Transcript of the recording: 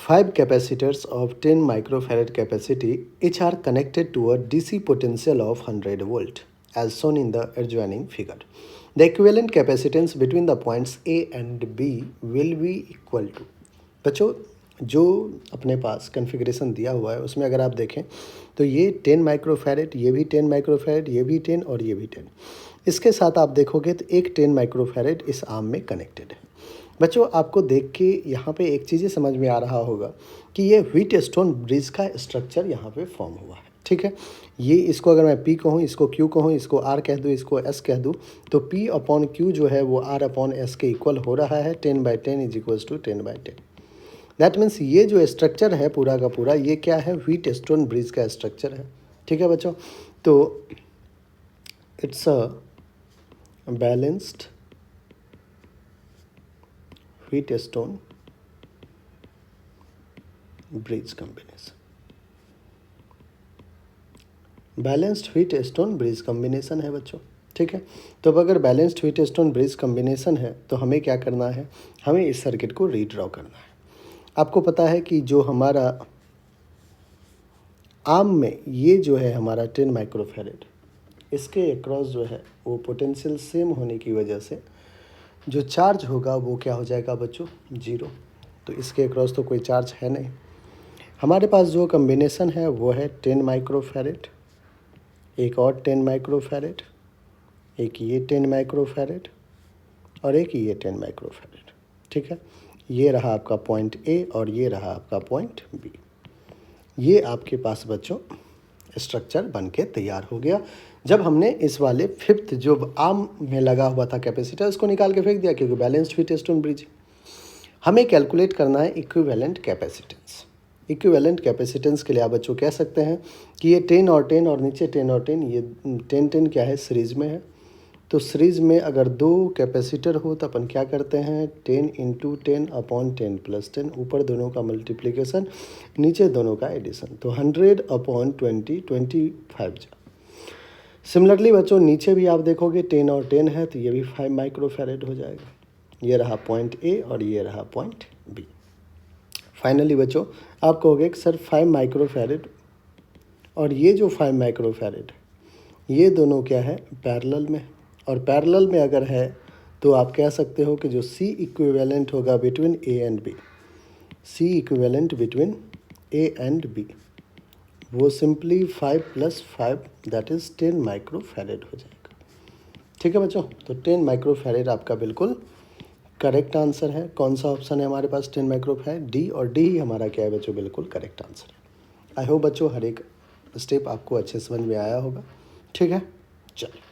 5 capacitors of 10 microfarad capacity each are connected to a DC potential of 100 volt as shown in the adjoining figure. The equivalent capacitance between the points A and B will be equal to। बच्चों जो अपने पास configuration दिया हुआ है उसमें अगर आप देखें तो ये 10 माइक्रोफैरेड, ये भी 10 माइक्रोफैरेड, ये भी 10 और ये भी 10। इसके साथ आप देखोगे तो एक 10 माइक्रोफैरेड इस आर्म में कनेक्टेड है। बच्चों आपको देख के यहाँ पे एक चीज़ समझ में आ रहा होगा कि ये व्हीटस्टोन ब्रिज का स्ट्रक्चर यहाँ पे फॉर्म हुआ है। ठीक है, ये इसको अगर मैं P कहूँ, इसको Q कहूँ, इसको R कह दूँ, इसको S कह दूँ, तो P अपॉन Q जो है वो R अपॉन S के इक्वल हो रहा है। 10/10 is equals to 10/10। That means ये जो स्ट्रक्चर है पूरा का पूरा ये क्या है, व्हीटस्टोन ब्रिज का स्ट्रक्चर है। ठीक है बच्चों, तो it's a balanced Wheatstone bridge combination. Balanced Wheatstone bridge combination है बच्चों। ठीक है, तो अब अगर बैलेंस्ड व्हीटस्टोन ब्रिज कॉम्बिनेशन है तो हमें क्या करना है, हमें इस सर्किट को रीड्रॉ करना है। आपको पता है कि जो हमारा आर्म में ये जो है हमारा 10 माइक्रोफैरेड, इसके अक्रॉस जो है वो पोटेंशियल सेम होने की वजह से जो चार्ज होगा वो क्या हो जाएगा बच्चों, 0। तो इसके अक्रॉस तो कोई चार्ज है नहीं। हमारे पास जो कॉम्बिनेशन है वो है 10 माइक्रोफैरेड, एक और 10 माइक्रोफैरेड, एक ये 10 माइक्रोफैरेड और एक ये 10 माइक्रोफैरेड। ठीक है, ये रहा आपका पॉइंट ए और ये रहा आपका पॉइंट बी। ये आपके पास बच्चों स्ट्रक्चर बन के तैयार हो गया। जब हमने इस वाले फिफ्थ जो आर्म में लगा हुआ था कैपेसिटर उसको निकाल के फेंक दिया क्योंकि बैलेंस्ड व्हीटस्टोन ब्रिज। हमें कैलकुलेट करना है इक्विवेलेंट कैपेसिटेंस। इक्विवेलेंट कैपेसिटेंस के लिए आप बच्चों कह सकते हैं कि ये 10 और 10 और नीचे 10 और 10, ये 10 क्या है, सीरीज में है। तो सीरीज में अगर दो कैपेसिटर हो तो अपन क्या करते हैं, 10 × 10 अपॉन 10 + 10, ऊपर दोनों का मल्टीप्लिकेशन, नीचे दोनों का एडिशन, तो 100 अपॉन 20, 25 जा। सिमिलरली बच्चों नीचे भी आप देखोगे 10 और 10 है तो ये भी 5 माइक्रोफैरेड हो जाएगा। ये रहा पॉइंट ए और ये रहा पॉइंट बी। फाइनली बच्चों आप कहोगे कि सर 5 माइक्रोफैरेड और ये जो 5 माइक्रोफैरेड ये दोनों क्या है, पैरेलल में। और पैरेलल में अगर है तो आप कह सकते हो कि जो C इक्विवेलेंट होगा between A and B, C equivalent between A and B, वो सिंपली 5 + 5 दैट इज़ 10 माइक्रोफैरेड हो जाएगा। ठीक है बच्चों, तो 10 माइक्रोफैरेड आपका बिल्कुल करेक्ट आंसर है। कौन सा ऑप्शन है हमारे पास, 10 माइक्रोफैरेड, डी, और डी ही हमारा क्या है बच्चों, बिल्कुल करेक्ट आंसर है। आई होप बच्चों हर एक स्टेप आपको अच्छे समझ में आया होगा। ठीक है, चलिए।